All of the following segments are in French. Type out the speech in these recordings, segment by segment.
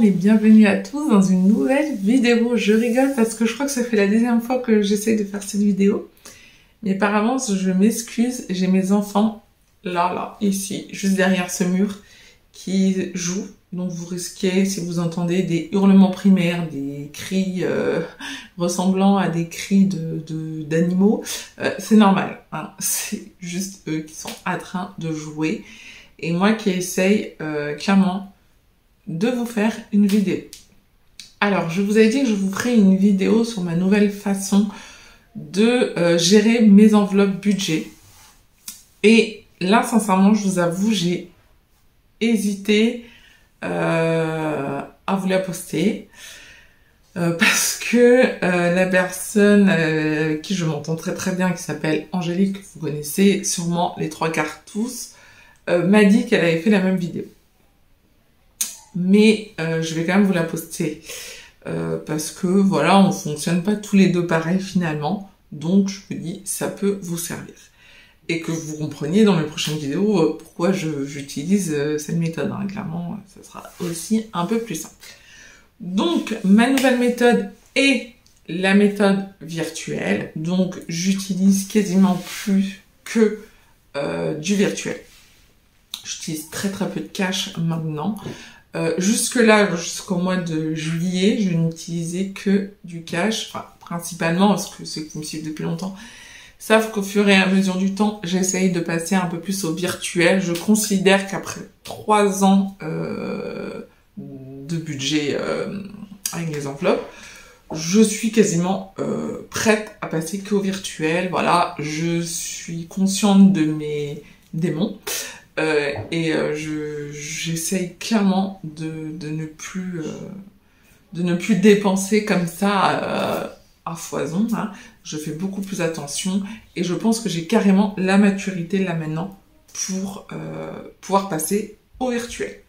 Et bienvenue à tous dans une nouvelle vidéo. Je rigole parce que je crois que ça fait la deuxième fois que j'essaye de faire cette vidéo. Mais par avance, je m'excuse, j'ai mes enfants là, ici, juste derrière ce mur, qui jouent. Donc vous risquez, si vous entendez des hurlements primaires, des cris ressemblant à des cris d'animaux, c'est normal, hein. C'est juste eux qui sont en train de jouer. Et moi qui essaye clairement de vous faire une vidéo. Alors, je vous avais dit que je vous ferai une vidéo sur ma nouvelle façon de gérer mes enveloppes budget. Et là, sincèrement, je vous avoue, j'ai hésité à vous la poster. Parce que la personne qui je m'entends très bien, qui s'appelle Angélique, que vous connaissez sûrement les trois quarts tous, m'a dit qu'elle avait fait la même vidéo. Mais je vais quand même vous la poster parce que voilà, on fonctionne pas tous les deux pareil finalement, donc je me dis ça peut vous servir et que vous compreniez dans mes prochaines vidéos pourquoi j'utilise cette méthode, hein. Clairement ça sera aussi un peu plus simple. Donc ma nouvelle méthode est la méthode virtuelle, donc j'utilise quasiment plus que du virtuel. J'utilise très peu de cash maintenant. Jusque-là, jusqu'au mois de juillet, je n'utilisais que du cash, enfin, principalement, parce que ceux qui me suivent depuis longtemps savent qu'au fur et à mesure du temps, j'essaye de passer un peu plus au virtuel. Je considère qu'après 3 ans de budget avec les enveloppes, je suis quasiment prête à passer qu'au virtuel. Voilà, je suis consciente de mes démons. J'essaye clairement de ne plus dépenser comme ça à foison, hein. Je fais beaucoup plus attention et je pense que j'ai carrément la maturité là maintenant pour pouvoir passer au virtuel.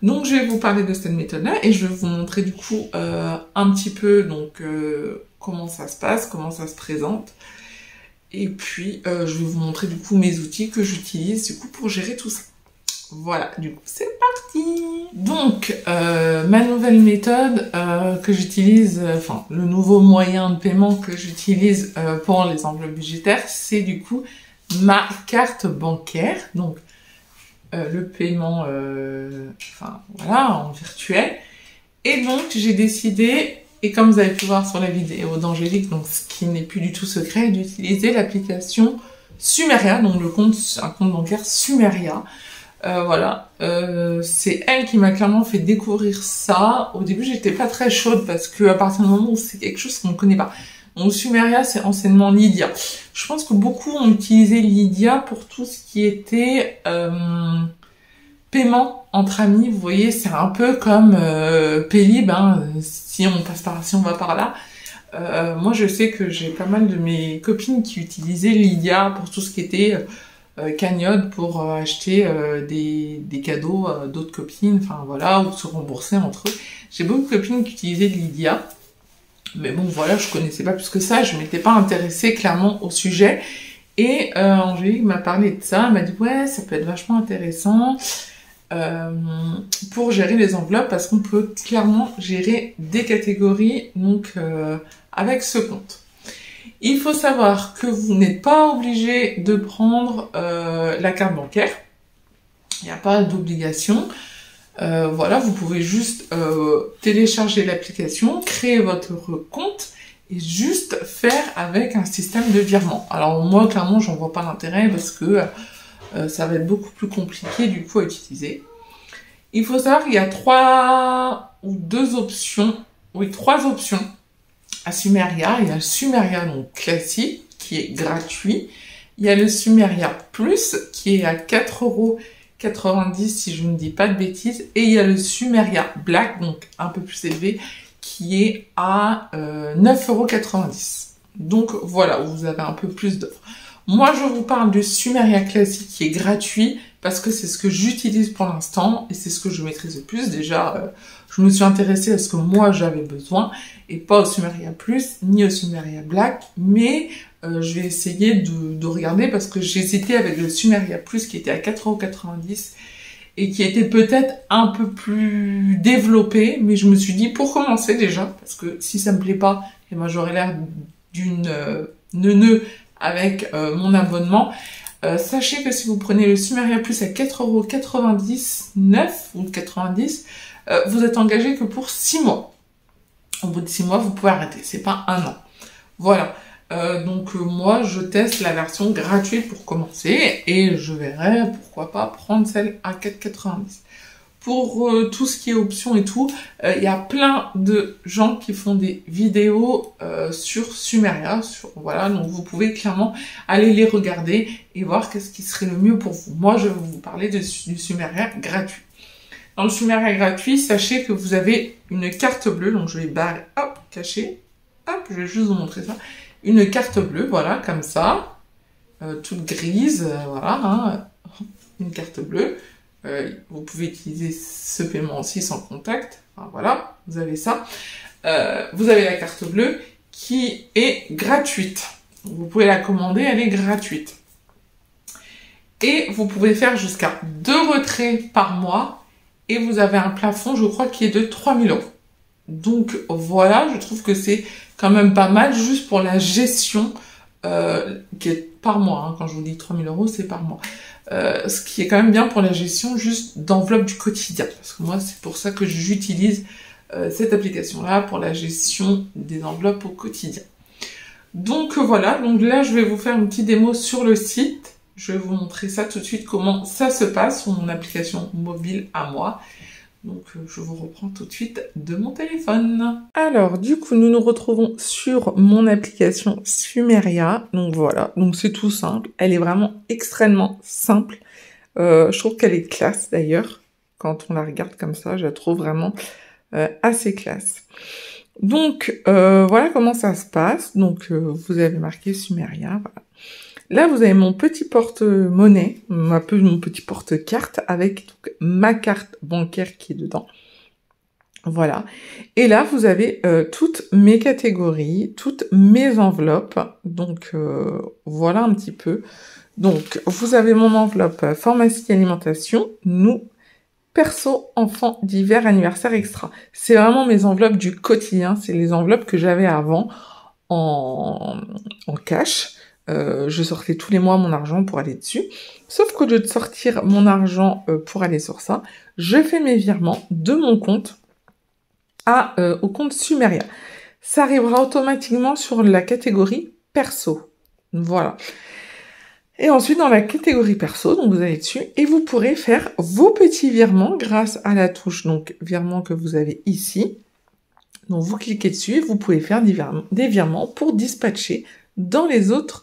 Donc je vais vous parler de cette méthode-là et je vais vous montrer du coup un petit peu donc comment ça se passe, comment ça se présente. Et puis, je vais vous montrer du coup mes outils que j'utilise du coup pour gérer tout ça. Voilà, du coup, c'est parti. Donc, ma nouvelle méthode que j'utilise, enfin, le nouveau moyen de paiement que j'utilise pour les enveloppes budgétaires, c'est du coup ma carte bancaire. Donc, le paiement, enfin, voilà, en virtuel. Et donc, j'ai décidé... Et comme vous avez pu voir sur la vidéo d'Angélique, donc ce qui n'est plus du tout secret, d'utiliser l'application Sumeria, donc un compte bancaire Sumeria. Voilà, c'est elle qui m'a clairement fait découvrir ça. Au début, j'étais pas très chaude parce que à partir du moment où c'est quelque chose qu'on ne connaît pas. Donc Sumeria, c'est anciennement Lydia. Je pense que beaucoup ont utilisé Lydia pour tout ce qui était paiement entre amis. Vous voyez, c'est un peu comme Paylib, hein, si on va par là. Moi, je sais que j'ai pas mal de mes copines qui utilisaient Lydia pour tout ce qui était cagnotte, pour acheter des cadeaux d'autres copines, enfin voilà, ou se rembourser entre eux. J'ai beaucoup de copines qui utilisaient Lydia, mais bon, voilà, je connaissais pas plus que ça, je m'étais pas intéressée clairement au sujet. Et Angélique m'a parlé de ça, elle m'a dit ouais, ça peut être vachement intéressant. Pour gérer les enveloppes parce qu'on peut clairement gérer des catégories donc avec ce compte. Il faut savoir que vous n'êtes pas obligé de prendre la carte bancaire, il n'y a pas d'obligation. Voilà, vous pouvez juste télécharger l'application, créer votre compte et juste faire avec un système de virement. Alors moi clairement j'en vois pas l'intérêt parce que ça va être beaucoup plus compliqué du coup à utiliser. Il faut savoir qu'il y a 3 options à Sumeria. Il y a le Sumeria donc classique qui est gratuit. Il y a le Sumeria Plus qui est à 4,90 € si je ne dis pas de bêtises. Et il y a le Sumeria Black, donc un peu plus élevé, qui est à 9,90 €. Donc voilà, vous avez un peu plus d'offres. Moi, je vous parle de Sumeria classique qui est gratuit parce que c'est ce que j'utilise pour l'instant et c'est ce que je maîtrise le plus. Déjà, je me suis intéressée à ce que moi j'avais besoin et pas au Sumeria Plus ni au Sumeria Black, mais je vais essayer de regarder parce que j'ai hésité avec le Sumeria Plus qui était à 4,90 € et qui était peut-être un peu plus développé, mais je me suis dit pour commencer déjà, parce que si ça me plaît pas, et ben j'aurais l'air d'une neuneu avec mon abonnement. Sachez que si vous prenez le Sumeria Plus à 4,99 € ou 90, vous êtes engagé que pour 6 mois. Au bout de 6 mois, vous pouvez arrêter. C'est pas un an. Voilà. Donc moi, je teste la version gratuite pour commencer et je verrai pourquoi pas prendre celle à 4,90 €. Pour tout ce qui est options et tout, il y a plein de gens qui font des vidéos sur Sumeria. Voilà, donc vous pouvez clairement aller les regarder et voir qu'est-ce qui serait le mieux pour vous. Moi, je vais vous parler du Sumeria gratuit. Dans le Sumeria gratuit, sachez que vous avez une carte bleue. Donc je vais barrer, hop, cacher. Hop, je vais juste vous montrer ça. Une carte bleue, voilà, comme ça. Toute grise, voilà, hein, une carte bleue. Vous pouvez utiliser ce paiement aussi sans contact. Enfin, voilà, vous avez ça. Vous avez la carte bleue qui est gratuite. Vous pouvez la commander, elle est gratuite. Et vous pouvez faire jusqu'à 2 retraits par mois. Et vous avez un plafond, je crois, qui est de 3 000 €. Donc voilà, je trouve que c'est quand même pas mal juste pour la gestion qui est par mois. Hein. Quand je vous dis 3 000 €, c'est par mois. Ce qui est quand même bien pour la gestion juste d'enveloppe du quotidien. Parce que moi, c'est pour ça que j'utilise cette application-là pour la gestion des enveloppes au quotidien. Donc voilà, donc là, je vais vous faire une petite démo sur le site. Je vais vous montrer ça tout de suite, comment ça se passe sur mon application mobile à moi. Donc, je vous reprends tout de suite de mon téléphone. Alors, du coup, nous nous retrouvons sur mon application Sumeria. Donc, voilà. Donc, c'est tout simple. Elle est vraiment extrêmement simple. Je trouve qu'elle est classe, d'ailleurs. Quand on la regarde comme ça, je la trouve vraiment assez classe. Donc, voilà comment ça se passe. Donc, vous avez marqué Sumeria, voilà. Là, vous avez mon petit porte-monnaie, mon petit porte-carte avec donc, ma carte bancaire qui est dedans. Voilà. Et là, vous avez toutes mes catégories, toutes mes enveloppes. Donc, voilà un petit peu. Donc, vous avez mon enveloppe pharmacie alimentation, nous, perso, enfants, divers, anniversaire, extra. C'est vraiment mes enveloppes du quotidien. C'est les enveloppes que j'avais avant en cash. Je sortais tous les mois mon argent pour aller dessus. Sauf qu'au lieu de sortir mon argent pour aller sur ça, je fais mes virements de mon compte au compte Sumeria. Ça arrivera automatiquement sur la catégorie perso. Voilà. Et ensuite, dans la catégorie perso, donc vous allez dessus et vous pourrez faire vos petits virements grâce à la touche donc virement que vous avez ici. Donc vous cliquez dessus et vous pouvez faire des virements pour dispatcher dans les autres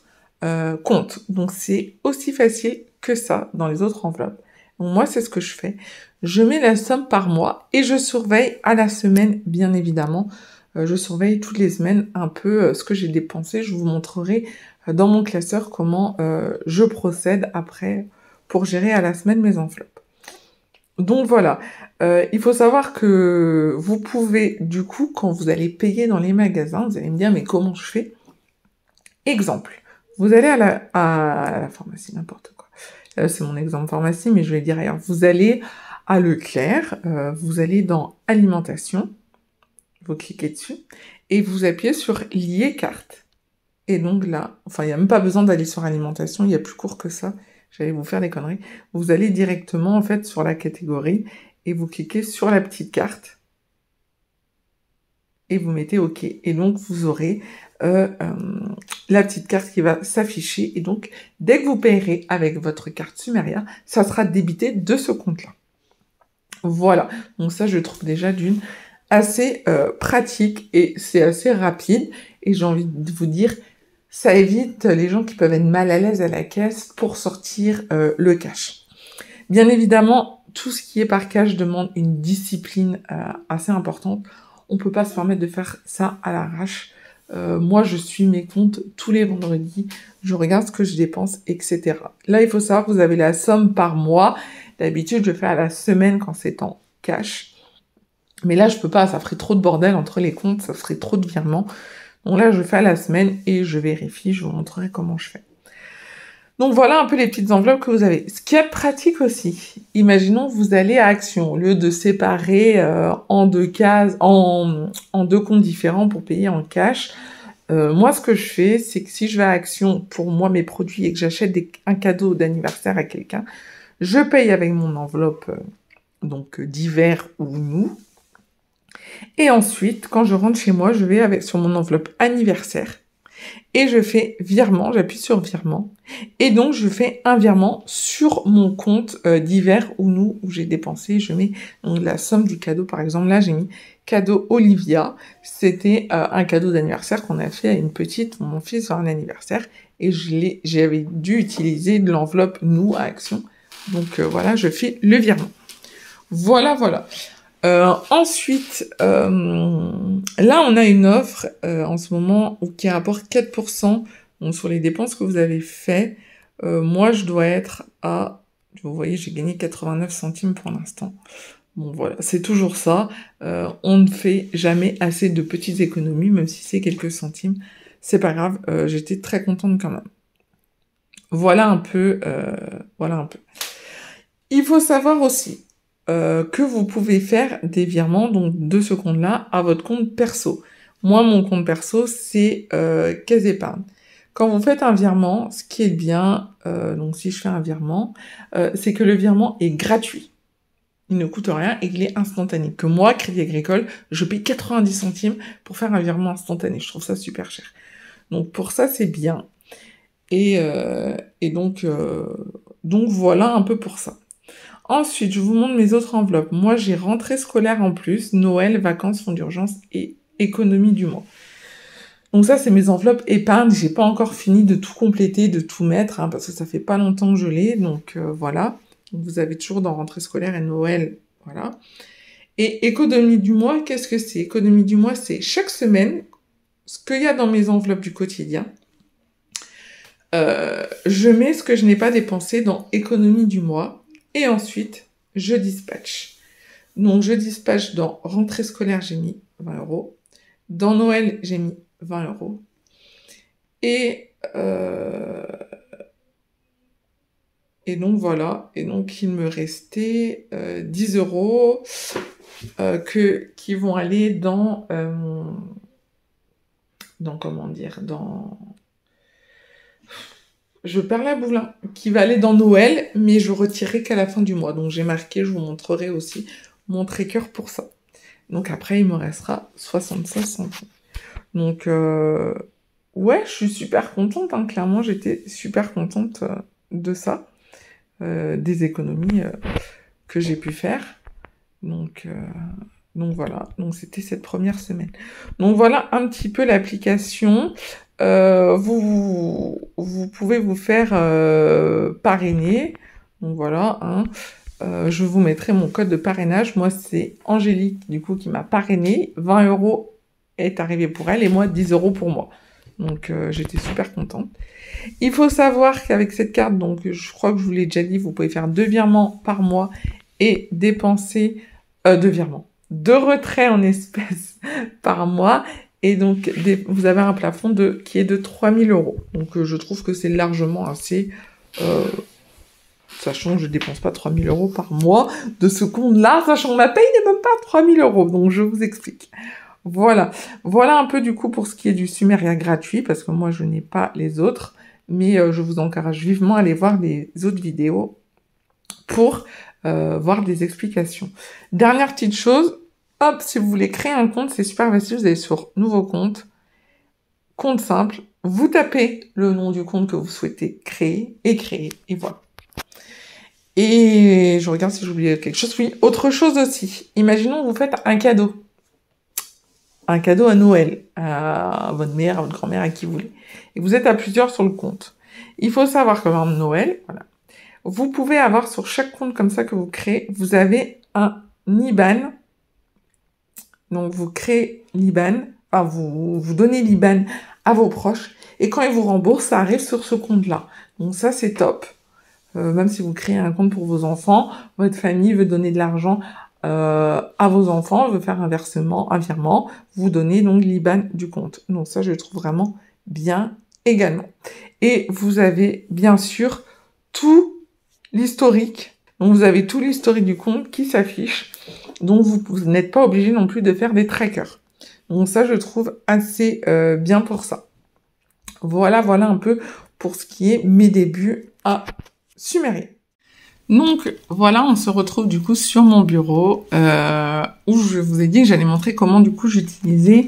compte. Donc, c'est aussi facile que ça dans les autres enveloppes. Donc, moi, c'est ce que je fais. Je mets la somme par mois et je surveille à la semaine, bien évidemment. Je surveille toutes les semaines un peu ce que j'ai dépensé. Je vous montrerai dans mon classeur comment je procède après pour gérer à la semaine mes enveloppes. Donc, voilà. Il faut savoir que vous pouvez, du coup, quand vous allez payer dans les magasins, vous allez me dire, mais comment je fais? Exemple. Vous allez à la pharmacie, n'importe quoi. C'est mon exemple pharmacie, mais je vais dire ailleurs. Vous allez à Leclerc, vous allez dans alimentation, vous cliquez dessus, et vous appuyez sur lier carte. Et donc là, enfin, il n'y a même pas besoin d'aller sur alimentation, il y a plus court que ça. J'allais vous faire des conneries. Vous allez directement, en fait, sur la catégorie, et vous cliquez sur la petite carte, et vous mettez OK. Et donc, vous aurez la petite carte qui va s'afficher. Et donc, dès que vous payerez avec votre carte Sumeria, ça sera débité de ce compte-là. Voilà. Donc ça, je trouve déjà d'une assez pratique et c'est assez rapide. Et j'ai envie de vous dire, ça évite les gens qui peuvent être mal à l'aise à la caisse pour sortir le cash. Bien évidemment, tout ce qui est par cash demande une discipline assez importante. On peut pas se permettre de faire ça à l'arrache. Moi, je suis mes comptes tous les vendredis. Je regarde ce que je dépense, etc. Là, il faut savoir que vous avez la somme par mois. D'habitude, je fais à la semaine quand c'est en cash. Mais là, je peux pas. Ça ferait trop de bordel entre les comptes. Ça ferait trop de virements. Donc là, je fais à la semaine et je vérifie. Je vous montrerai comment je fais. Donc voilà un peu les petites enveloppes que vous avez. Ce qui est pratique aussi, imaginons vous allez à Action, au lieu de séparer en deux cases, en deux comptes différents pour payer en cash. Moi, ce que je fais, c'est que si je vais à Action pour moi mes produits et que j'achète un cadeau d'anniversaire à quelqu'un, je paye avec mon enveloppe donc d'hiver ou nous. Et ensuite, quand je rentre chez moi, je vais sur mon enveloppe anniversaire. Et je fais virement, j'appuie sur virement, et donc je fais un virement sur mon compte d'hiver ou nous, où j'ai dépensé, je mets donc, la somme du cadeau, par exemple, là j'ai mis cadeau Olivia, c'était un cadeau d'anniversaire qu'on a fait à une petite, mon fils a un anniversaire, et j'avais dû utiliser de l'enveloppe nous à Action, donc voilà, je fais le virement. Voilà. Ensuite, là, on a une offre en ce moment qui rapporte 4% donc, sur les dépenses que vous avez fait. Moi, je dois être à... Vous voyez, j'ai gagné 89 centimes pour l'instant. Bon, voilà, c'est toujours ça. On ne fait jamais assez de petites économies, même si c'est quelques centimes. C'est pas grave, j'étais très contente quand même. Voilà un peu. Il faut savoir aussi que vous pouvez faire des virements donc de ce compte-là à votre compte perso. Moi, mon compte perso, c'est Caisse d'épargne. Quand vous faites un virement, ce qui est bien, donc si je fais un virement, c'est que le virement est gratuit. Il ne coûte rien et il est instantané. Que moi, Crédit Agricole, je paye 90 centimes pour faire un virement instantané. Je trouve ça super cher. Donc pour ça, c'est bien. Et donc voilà un peu pour ça. Ensuite, je vous montre mes autres enveloppes. Moi, j'ai rentrée scolaire en plus, Noël, vacances, fonds d'urgence et économie du mois. Donc ça, c'est mes enveloppes épargne. J'ai pas encore fini de tout compléter, de tout mettre, hein, parce que ça fait pas longtemps que je l'ai. Donc voilà. Donc, vous avez toujours dans rentrée scolaire et Noël, voilà. Et économie du mois, qu'est-ce que c'est? Économie du mois, c'est chaque semaine, ce qu'il y a dans mes enveloppes du quotidien. Je mets ce que je n'ai pas dépensé dans économie du mois. Et ensuite, je dispatche. Donc, je dispatche dans rentrée scolaire, j'ai mis 20 €. Dans Noël, j'ai mis 20 €. Et donc, voilà. Et donc, il me restait 10 € qui vont aller dans comment dire, je perds la boule, hein, qui va aller dans Noël, mais je retirerai qu'à la fin du mois. Donc j'ai marqué, je vous montrerai aussi mon tracker pour ça. Donc après, il me restera 65 centimes. Donc ouais, je suis super contente, hein. Clairement, j'étais super contente de ça, des économies que j'ai pu faire. Donc voilà, donc c'était cette première semaine. Donc voilà un petit peu l'application. Vous pouvez vous faire parrainer. Donc voilà, hein. Je vous mettrai mon code de parrainage. Moi, c'est Angélique, du coup, qui m'a parrainé. 20 € est arrivé pour elle et moi, 10 € pour moi. Donc, j'étais super contente. Il faut savoir qu'avec cette carte, donc, je crois que je vous l'ai déjà dit, vous pouvez faire 2 virements par mois et dépenser 2 virements. 2 retraits en espèces par mois. Et donc, vous avez un plafond qui est de 3 000 €. Donc, je trouve que c'est largement assez... sachant que je ne dépense pas 3 000 € par mois de ce compte-là, sachant que ma paye n'est même pas 3 000 €. Donc, je vous explique. Voilà. Voilà un peu, du coup, pour ce qui est du Sumeria gratuit, parce que moi, je n'ai pas les autres. Mais je vous encourage vivement à aller voir les autres vidéos pour voir des explications. Dernière petite chose, hop, si vous voulez créer un compte, c'est super facile, vous allez sur Nouveau compte, compte simple, vous tapez le nom du compte que vous souhaitez créer, et voilà. Et je regarde si j'ai oublié quelque chose. Oui, autre chose aussi, imaginons que vous faites un cadeau à Noël, à votre mère, à votre grand-mère, à qui vous voulez, et vous êtes à plusieurs sur le compte. Il faut savoir que dans Noël, voilà, vous pouvez avoir sur chaque compte comme ça que vous créez, vous avez un IBAN. Donc, vous créez l'IBAN. vous donnez l'IBAN à vos proches et quand ils vous remboursent, ça arrive sur ce compte-là. Donc ça, c'est top. Même si vous créez un compte pour vos enfants, votre famille veut donner de l'argent à vos enfants, veut faire un virement, vous donnez donc l'IBAN du compte. Donc ça, je le trouve vraiment bien également. Et vous avez bien sûr tout l'historique. Donc vous avez tout l'historique du compte qui s'affiche. Donc vous n'êtes pas obligé non plus de faire des trackers. Donc ça, je trouve assez bien pour ça. Voilà un peu pour ce qui est mes débuts à Sumeria. Donc voilà, on se retrouve du coup sur mon bureau où je vous ai dit que j'allais montrer comment du coup j'utilisais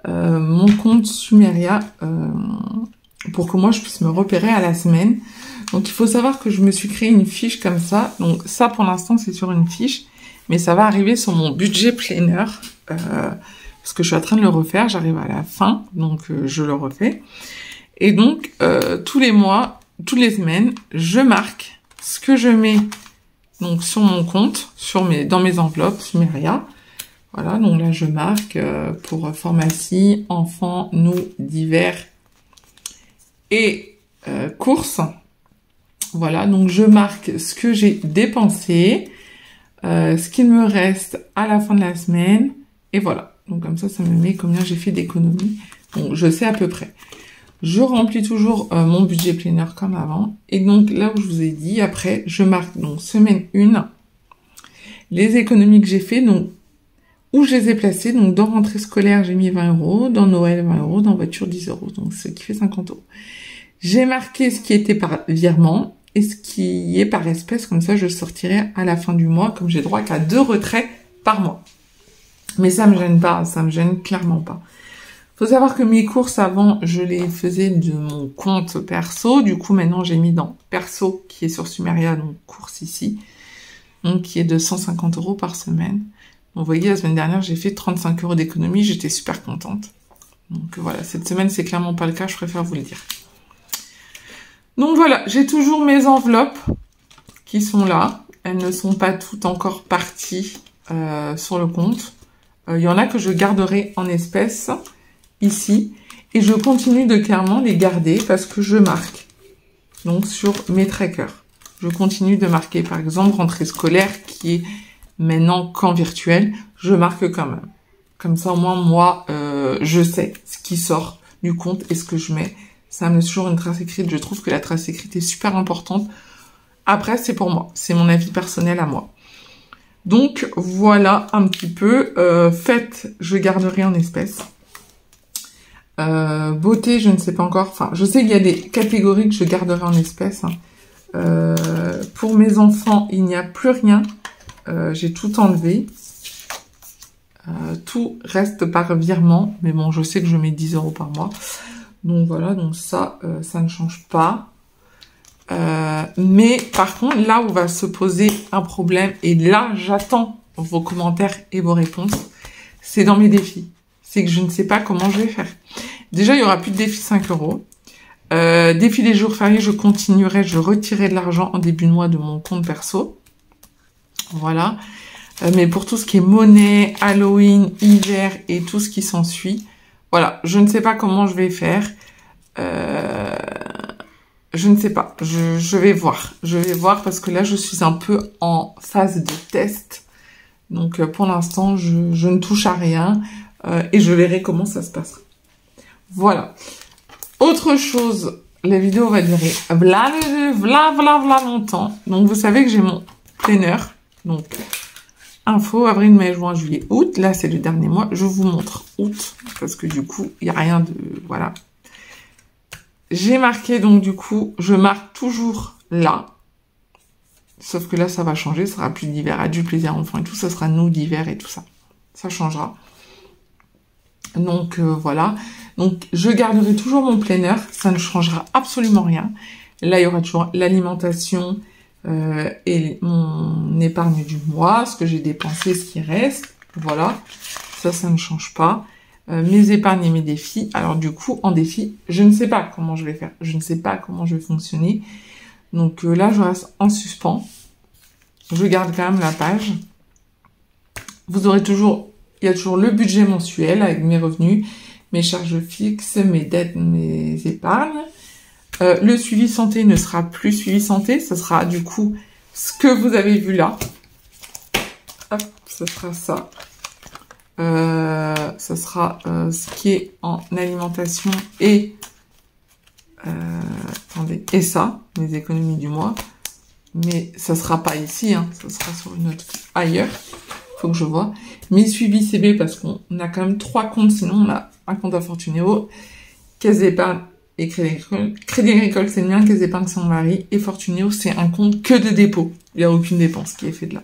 mon compte Sumeria pour que moi je puisse me repérer à la semaine. Donc il faut savoir que je me suis créé une fiche comme ça. Donc ça pour l'instant c'est sur une fiche, mais ça va arriver sur mon budget planner parce que je suis en train de le refaire. J'arrive à la fin, donc je le refais. Et donc tous les mois, toutes les semaines, je marque ce que je mets donc sur mon compte, dans mes enveloppes Sumeria. Voilà, donc là je marque pour pharmacie, enfants, nous, divers et courses. Voilà, donc je marque ce que j'ai dépensé, ce qu'il me reste à la fin de la semaine, et voilà. Donc comme ça me met combien j'ai fait d'économies. Donc je sais à peu près. Je remplis toujours mon budget planner comme avant. Et donc, là où je vous ai dit, après, je marque donc semaine 1, les économies que j'ai fait, donc où je les ai placées. Donc, dans rentrée scolaire, j'ai mis 20 €, dans Noël, 20 €, dans voiture, 10 €. Donc, ce qui fait 50 €. J'ai marqué ce qui était par virement et ce qui est par espèce. Comme ça, je sortirai à la fin du mois, comme j'ai droit qu'à 2 retraits par mois. Mais ça me gêne pas, ça me gêne clairement pas. Faut savoir que mes courses avant, je les faisais de mon compte perso. Du coup, maintenant, j'ai mis dans perso qui est sur Sumeria, donc courses ici, donc qui est de 150 € par semaine. Donc, vous voyez, la semaine dernière, j'ai fait 35 € d'économie. J'étais super contente. Donc voilà, cette semaine, c'est clairement pas le cas. Je préfère vous le dire. Donc voilà, j'ai toujours mes enveloppes qui sont là. Elles ne sont pas toutes encore parties sur le compte. Il y en a que je garderai en espèces ici, et je continue de clairement les garder parce que je marque donc sur mes trackers. Je continue de marquer, par exemple, rentrée scolaire qui est maintenant qu'en virtuel, je marque quand même. Comme ça, au moins, moi, je sais ce qui sort du compte et ce que je mets. Ça me laisse toujours une trace écrite. Je trouve que la trace écrite est super importante. Après, c'est pour moi. C'est mon avis personnel à moi. Donc, voilà un petit peu. Fête, je garderai en espèces. Beauté, je ne sais pas encore. Enfin, je sais qu'il y a des catégories que je garderai en espèces. Pour mes enfants, il n'y a plus rien. J'ai tout enlevé. Tout reste par virement. Mais bon, je sais que je mets 10 € par mois. Donc voilà, donc ça, ça ne change pas. Mais par contre, là où va se poser un problème, et là, j'attends vos commentaires et vos réponses, c'est dans mes défis. C'est que je ne sais pas comment je vais faire. Déjà, il y aura plus de défi 5 €. Défi des jours fériés, je continuerai, je retirerai de l'argent en début de mois de mon compte perso. Voilà. Mais pour tout ce qui est monnaie, Halloween, hiver et tout ce qui s'ensuit, voilà, je ne sais pas comment je vais faire. Je ne sais pas. Je vais voir. Je vais voir parce que là, je suis un peu en phase de test. Donc, pour l'instant, je ne touche à rien. Et je verrai comment ça se passera. Voilà. Autre chose, la vidéo va durer v'là longtemps. Donc, vous savez que j'ai mon planner. Donc, info, avril, mai, juin, juillet, août. Là, c'est le dernier mois. Je vous montre août. Parce que du coup, il n'y a rien de... Voilà. J'ai marqué, donc du coup, je marque toujours là. Sauf que là, ça va changer. Ça sera plus d'hiver, adulte, plaisir, enfant et tout. Ça sera nous d'hiver et tout ça. Ça changera. Donc voilà, donc je garderai toujours mon planner, ça ne changera absolument rien. Là, il y aura toujours l'alimentation et mon épargne du mois, ce que j'ai dépensé, ce qui reste. Voilà, ça ne change pas. Mes épargnes et mes défis. Alors du coup, en défi, je ne sais pas comment je vais faire. Je ne sais pas comment je vais fonctionner. Donc là, je reste en suspens. Je garde quand même la page. Vous aurez toujours... Il y a toujours le budget mensuel avec mes revenus, mes charges fixes, mes dettes, mes épargnes. Le suivi santé ne sera plus suivi santé, ce sera du coup ce que vous avez vu là. Hop, ce sera ça. Ce sera ce qui est en alimentation et attendez, et ça, mes économies du mois. Mais ça sera pas ici, hein, ça sera sur une autre ailleurs. Faut que je vois. Mes suivis CB, parce qu'on a quand même 3 comptes, sinon on a un compte à Fortunéo, Caisse d'épargne et Crédit Agricole. Crédit Agricole, c'est le mien, Caisse d'épargne, c'est mon mari, et Fortunéo, c'est un compte que de dépôt. Il n'y a aucune dépense qui est faite de là.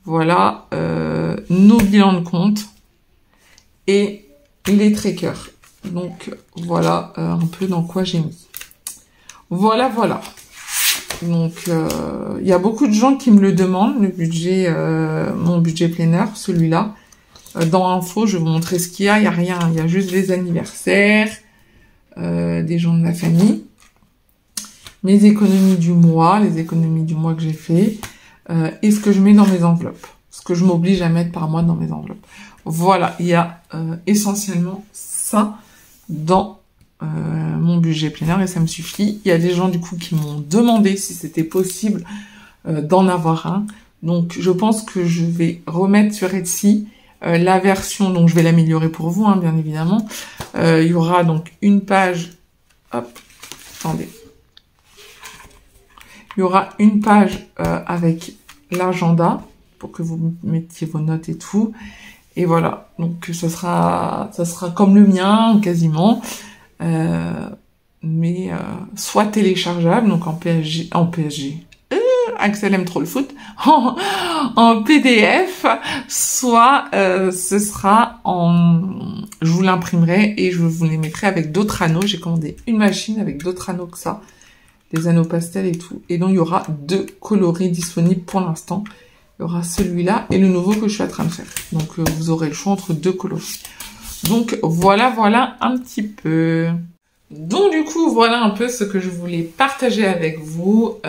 Voilà, nos bilans de compte et les trackers. Donc, voilà un peu dans quoi j'ai mis. Voilà, voilà. Donc, il y a beaucoup de gens qui me le demandent, le budget, mon budget planner, celui-là. Dans Info, je vais vous montrer ce qu'il y a. Il n'y a rien, il y a juste les anniversaires, des gens de ma famille, mes économies du mois, les économies du mois que j'ai fait, et ce que je mets dans mes enveloppes, ce que je m'oblige à mettre par mois dans mes enveloppes. Voilà, il y a essentiellement ça dans mon budget planner et ça me suffit. Il y a des gens du coup qui m'ont demandé si c'était possible d'en avoir un. Donc je pense que je vais remettre sur Etsy la version, donc je vais l'améliorer pour vous, hein, bien évidemment. Il y aura donc une page, hop, attendez. Il y aura une page avec l'agenda pour que vous mettiez vos notes et tout. Et voilà, donc ça sera comme le mien quasiment. Mais soit téléchargeable, donc en PSG, Axel aime trop le foot, en PDF, soit ce sera je vous l'imprimerai et je vous les mettrai avec d'autres anneaux. J'ai commandé une machine avec d'autres anneaux que ça, des anneaux pastels et tout. Et donc il y aura 2 coloris disponibles pour l'instant. Il y aura celui-là et le nouveau que je suis en train de faire. Donc vous aurez le choix entre 2 coloris. Donc voilà un petit peu. Donc du coup, voilà un peu ce que je voulais partager avec vous.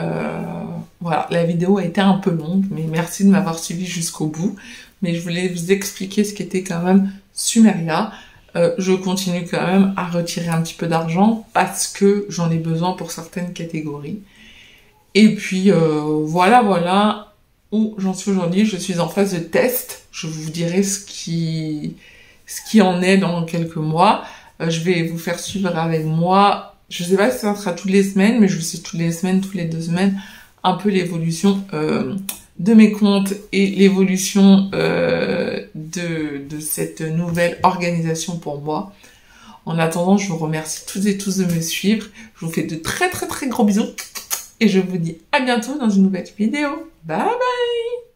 Voilà, la vidéo a été un peu longue, mais merci de m'avoir suivi jusqu'au bout. Mais je voulais vous expliquer ce qu'était quand même Sumeria. Je continue quand même à retirer un petit peu d'argent parce que j'en ai besoin pour certaines catégories. Et puis voilà où j'en suis aujourd'hui. Je suis en phase de test. Je vous dirai ce qui en est dans quelques mois. Je vais vous faire suivre avec moi. Je sais pas si ça sera toutes les semaines, mais je sais toutes les semaines, toutes les 2 semaines, un peu l'évolution de mes comptes et l'évolution de cette nouvelle organisation pour moi. En attendant, je vous remercie toutes et tous de me suivre. Je vous fais de très gros bisous et je vous dis à bientôt dans une nouvelle vidéo. Bye bye!